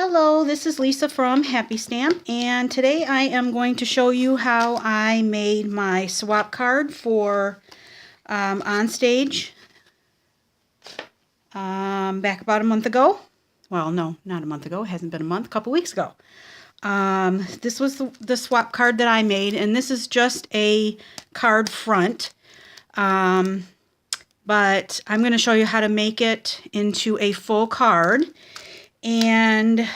Hello, this is Lisa from Happy Stamp, and today I am going to show you how I made my swap card for OnStage back about a month ago. Well, no, not a month ago. It hasn't been a month, a couple weeks ago. This was the swap card that I made, and this is just a card front. But I'm going to show you how to make it into a full card. And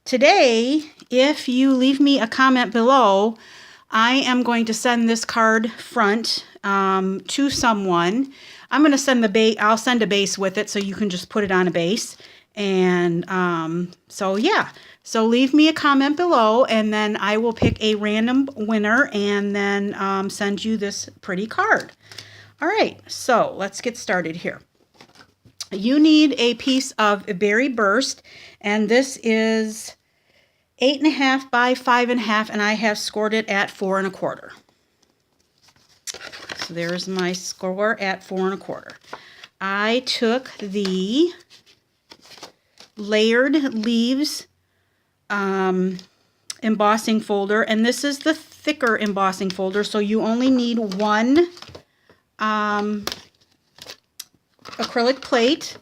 today, if you leave me a comment below, I am going to send this card front to someone. I'm going to send the base. I'll send a base with it, so you can just put it on a base. And so yeah, so leave me a comment below, and then I will pick a random winner and then send you this pretty card. All right, so let's get started here. You need a piece of Berry Burst, and this is 8.5 by 5.5, and I have scored it at 4 1/4. So there's my score at 4 1/4. I took the Layered Leaves embossing folder, and this is the thicker embossing folder, so you only need one acrylic plate,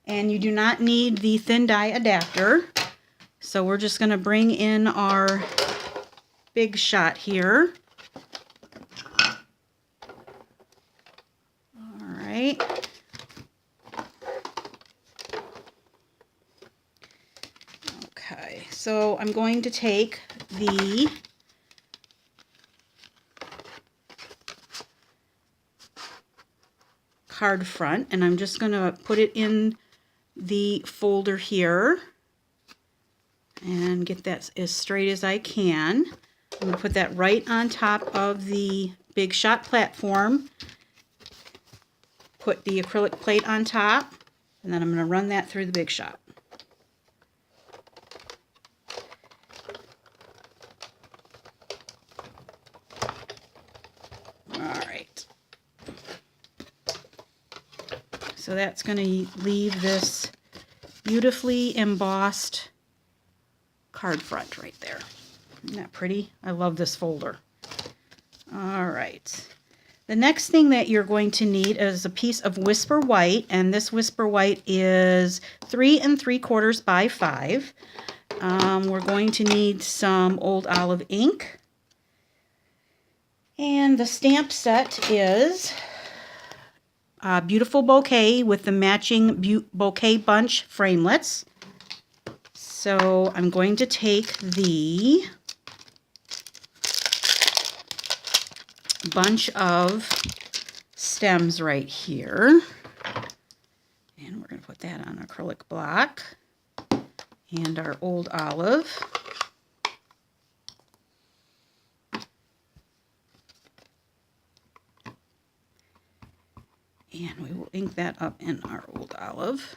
and you do not need the thin die adapter. So we're just going to bring in our big shot here. All right. Okay, so I'm going to take the card front, and I'm just going to put it in the folder here and get that as straight as I can. I'm going to put that right on top of the Big Shot platform, put the acrylic plate on top, and then I'm going to run that through the Big Shot. So that's going to leave this beautifully embossed card front right there. Isn't that pretty? I love this folder. All right. The next thing that you're going to need is a piece of Whisper White, and this Whisper White is 3 3/4 by 5. We're going to need some Old Olive ink. And the stamp set is Beautiful Bouquet with the matching bouquet bunch framelits. So I'm going to take the bunch of stems right here, and we're going to put that on acrylic block, and our Old Olive. And we will ink that up in our Old Olive.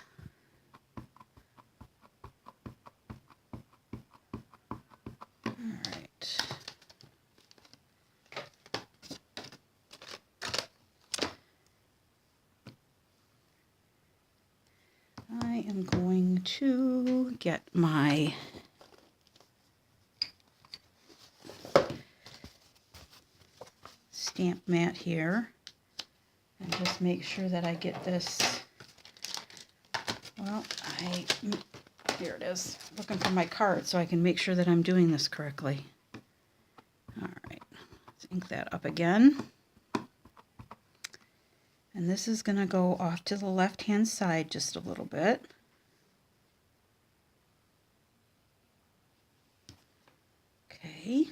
All right. I am going to get my stamp mat here and just make sure that I get this. Well, here it is. Looking for my card so I can make sure that I'm doing this correctly. All right, let's ink that up again. And this is going to go off to the left-hand side just a little bit. Okay.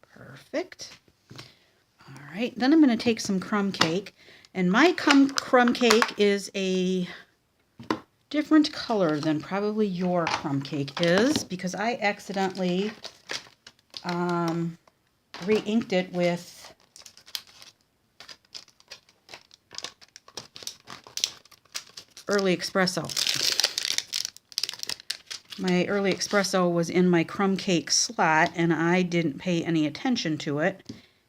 Perfect. All right, then I'm going to take some crumb cake, and my crumb cake is a different color than probably your crumb cake is, because I accidentally re-inked it with Early Espresso. My Early Espresso was in my crumb cake slot, and I didn't pay any attention to it,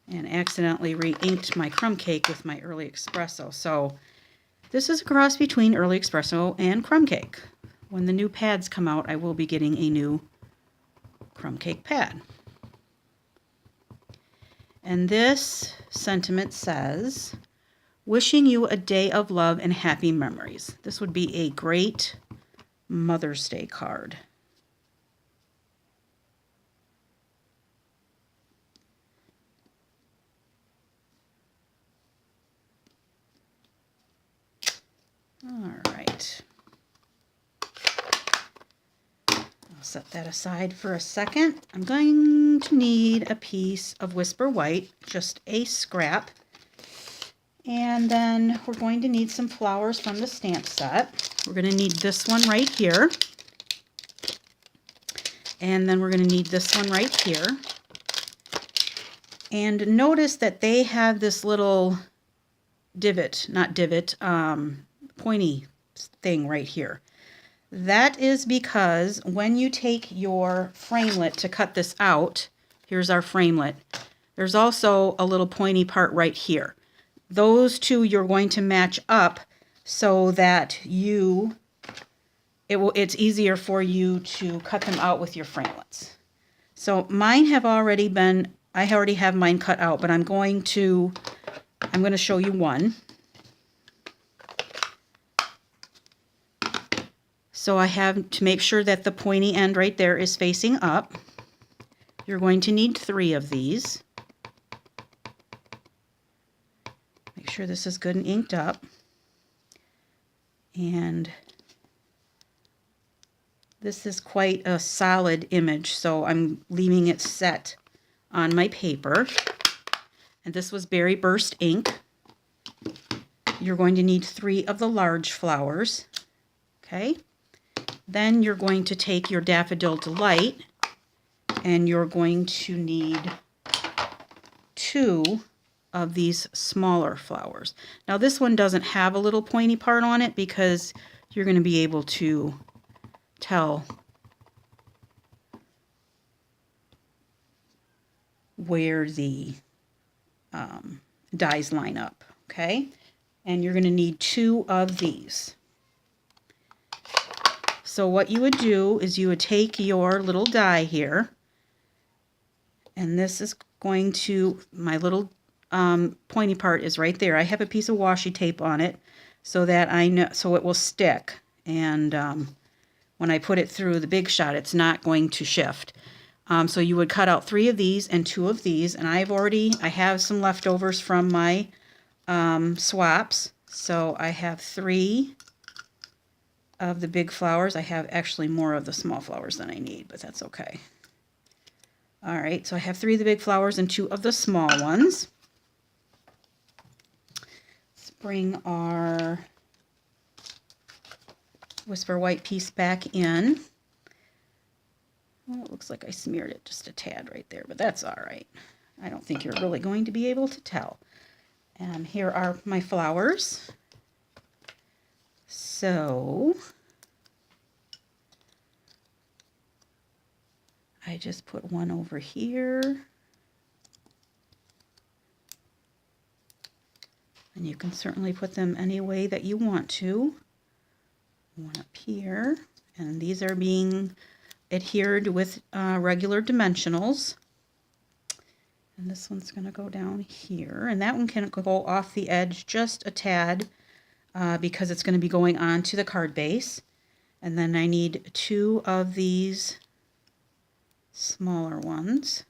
and accidentally re-inked my crumb cake with my early espresso. So this is a cross between early espresso and crumb cake. When the new pads come out, I will be getting a new crumb cake pad. And this sentiment says, wishing you a day of love and happy memories. This would be a great Mother's Day card. All right. I'll set that aside for a second. I'm going to need a piece of Whisper White, just a scrap. And then we're going to need some flowers from the stamp set. We're going to need this one right here. And then we're going to need this one right here. And notice that they have this little pointy thing right here. That is because when you take your framelit to cut this out, here's our framelit, there's also a little pointy part right here. Those two you're going to match up so that it's easier for you to cut them out with your framelits. So mine have already been, I already have mine cut out, but I'm going to show you one. So I have to make sure that the pointy end right there is facing up. You're going to need 3 of these. Make sure this is good and inked up. And this is quite a solid image, so I'm leaving it set on my paper. And this was Berry Burst ink. You're going to need 3 of the large flowers. Okay. Then you're going to take your Daffodil Delight, and you're going to need 2 of these smaller flowers. Now this one doesn't have a little pointy part on it because you're going to be able to tell where the dies line up, okay? And you're going to need 2 of these. So what you would do is you would take your little die here, and this is going to, my little pointy part is right there. I have a piece of washi tape on it so that I know, so it will stick, and when I put it through the Big Shot, it's not going to shift. So you would cut out 3 of these and 2 of these, and I have some leftovers from my swaps, so I have 3 of the big flowers. I have actually more of the small flowers than I need, but that's okay. All right, so I have 3 of the big flowers and 2 of the small ones. Let's bring our Whisper White piece back in. Well, it looks like I smeared it just a tad right there, but that's all right. I don't think you're really going to be able to tell. And here are my flowers. So I just put one over here. And you can certainly put them any way that you want to. One up here. And these are being adhered with regular dimensionals. And this one's going to go down here. And that one can go off the edge just a tad because it's going to be going on to the card base. And then I need 2 of these smaller ones.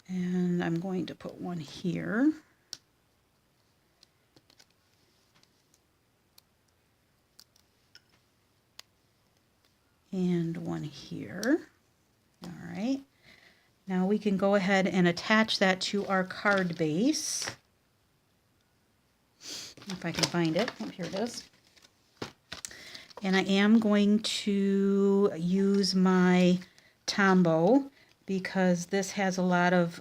And I'm going to put one here. And one here. All right. Now we can go ahead and attach that to our card base. If I can find it. Oh, here it is. And I am going to use my Tombow because this has a lot of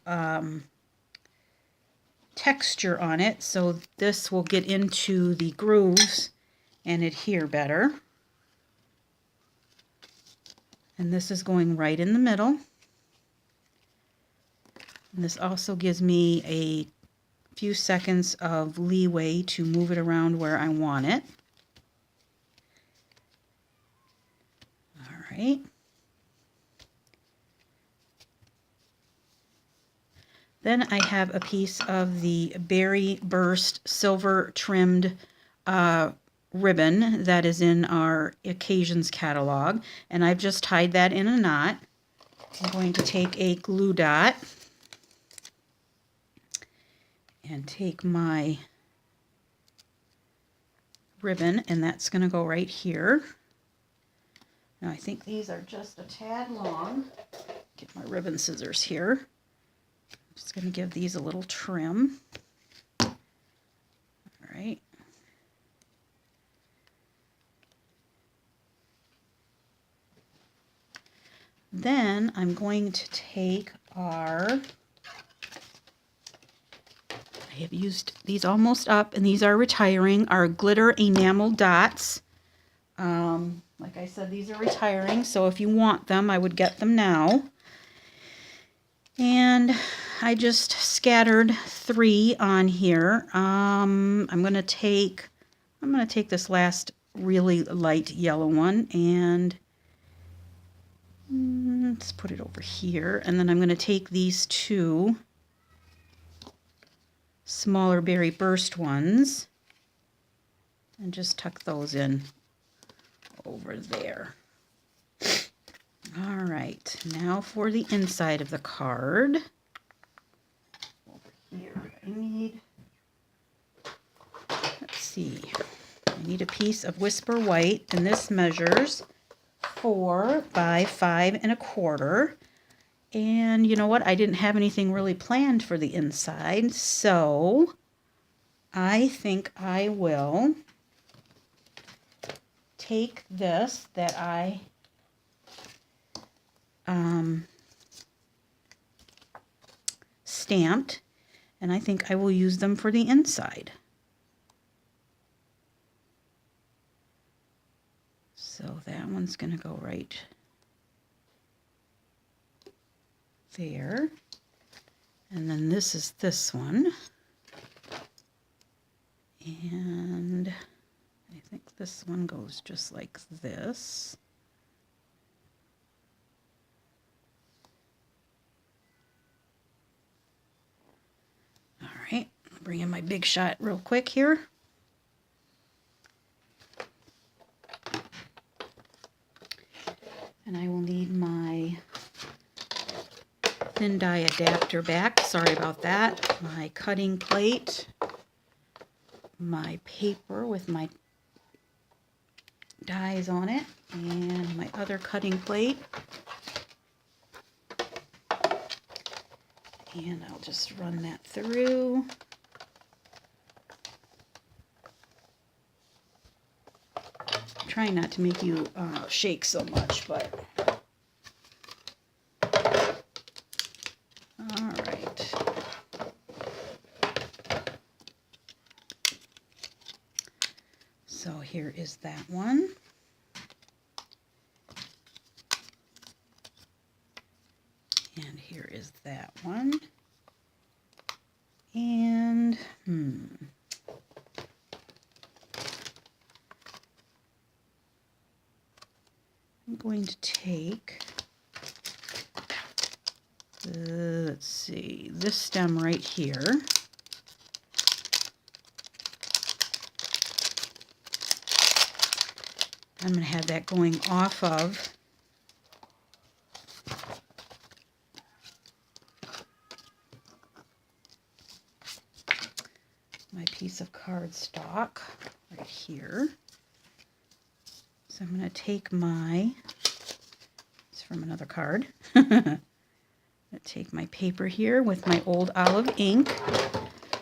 texture on it. So this will get into the grooves and adhere better. And this is going right in the middle. And this also gives me a few seconds of leeway to move it around where I want it. All right. Then I have a piece of the Berry Burst silver trimmed ribbon that is in our Occasions catalog, and I've just tied that in a knot. I'm going to take a glue dot and take my ribbon, and that's going to go right here. Now I think these are just a tad long. Get my ribbon scissors here. I'm just going to give these a little trim. All right. Then I'm going to take I have used these almost up, and these are retiring, our glitter enamel dots. Like I said, these are retiring, so if you want them, I would get them now. And I just scattered 3 on here. I'm gonna take this last really light yellow one, and let's put it over here. And then I'm gonna take these 2 smaller Berry Burst ones and just tuck those in over there. All right, now for the inside of the card. Over here, I need, let's see, I need a piece of Whisper White, and this measures 4 by 5 1/4. And you know what? I didn't have anything really planned for the inside, so I think I will take this that I stamped, and I think I will use them for the inside. So that one's going to go right there. And then this is this one. And I think this one goes just like this. All right, I'll bring in my big shot real quick here. And I will need my thin die adapter back. Sorry about that. My cutting plate, my paper with my dies on it, and my other cutting plate. And I'll just run that through. I'm trying not to make you shake so much, but all right. So here is that one. And here is that one. And I'm going to take, let's see, this stem right here. I'm going to have that going off of my piece of cardstock right here. So I'm going to take it's from another card. I'm going to take my paper here with my old olive ink.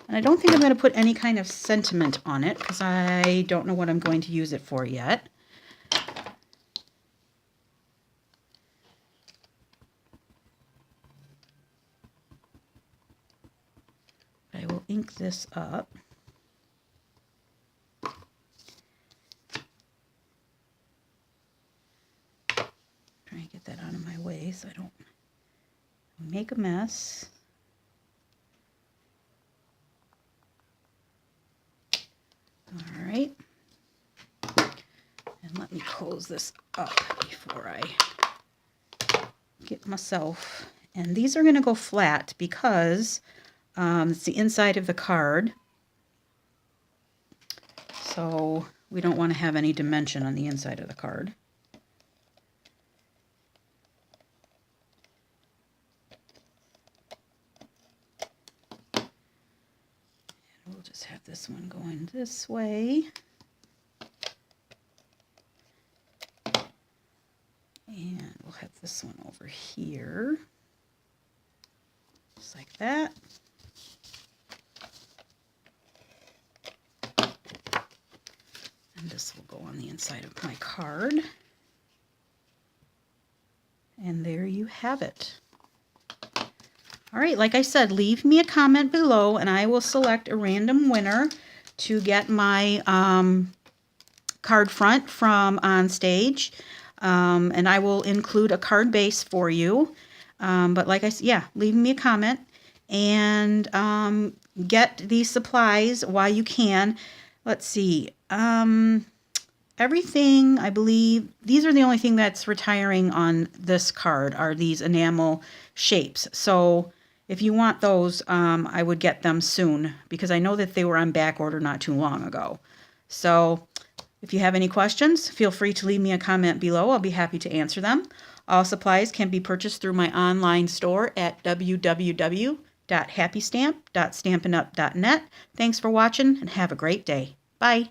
And I don't think I'm going to put any kind of sentiment on it because I don't know what I'm going to use it for yet. I will ink this up. Try and get that out of my way so I don't make a mess. close this up before I get myself. And these are going to go flat because it's the inside of the card. So we don't want to have any dimension on the inside of the card. We'll just have this one going this way. And we'll have this one over here. Just like that. And this will go on the inside of my card. And there you have it. All right, like I said, leave me a comment below and I will select a random winner to get my card front from OnStage. And I will include a card base for you. But like I said, yeah, leave me a comment and get these supplies while you can. Let's see. Everything, I believe, these are the only thing that's retiring on this card are these enamel shapes. So if you want those, I would get them soon because I know that they were on back order not too long ago. So if you have any questions, feel free to leave me a comment below. I'll be happy to answer them. All supplies can be purchased through my online store at www.happystamp.stampinup.net. Thanks for watching and have a great day. Bye.